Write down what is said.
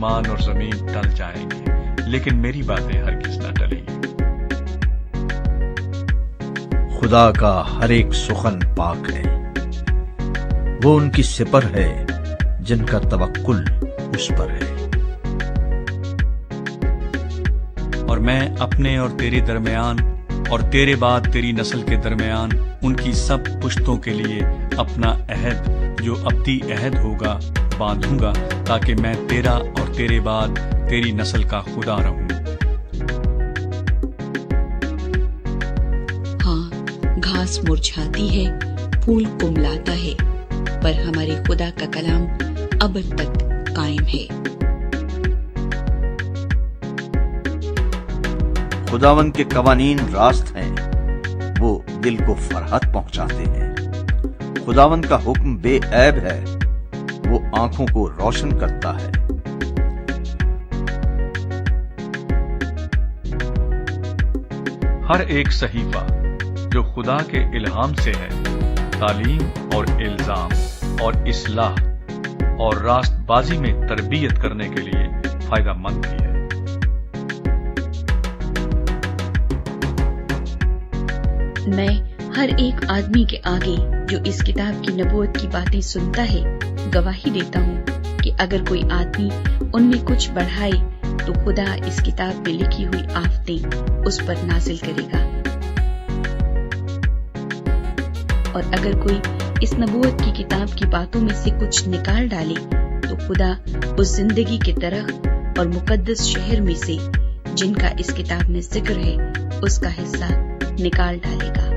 आसमान और जमीन टल जाएंगे, लेकिन मेरी बातें हरगिज न टलेंगी। खुदा का हर एक सुखन पाक है, वो उनकी सिपर है जिनका तवक्कुल उस पर है। और मैं अपने और तेरे दरमियान और तेरे बाद तेरी नस्ल के दरमियान उनकी सब पुश्तों के लिए अपना अहद जो अब्दी अहद होगा बांधूंगा, ताकि मैं तेरा और तेरे बाद तेरी नस्ल का खुदा रहूं। हाँ, घास मुरझाती है, फूल कुमलाता है, पर हमारे खुदा का कलाम अब तक कायम है। खुदावन के कवानीन रास्त हैं, वो दिल को फरहत पहुंचाते हैं। खुदावन का हुक्म बेऐब है, वो आंखों को रोशन करता है। हर एक सहीफा जो खुदा के इल्हाम से है, तालीम और इल्जाम और इस्लाह और रास्तबाजी में तरबियत करने के लिए फायदेमंद भी है। मैं हर एक आदमी के आगे जो इस किताब की नबूवत की बातें सुनता है गवाही देता हूँ कि अगर कोई आदमी उनमें कुछ बढ़ाए तो खुदा इस किताब में लिखी हुई आफतें उस पर नाजिल करेगा, और अगर कोई इस नबूवत की किताब की बातों में से कुछ निकाल डाले तो खुदा उस जिंदगी के दरख्त और मुकद्दस शहर में से जिनका इस किताब में जिक्र है उसका हिस्सा निकाल डालेगा।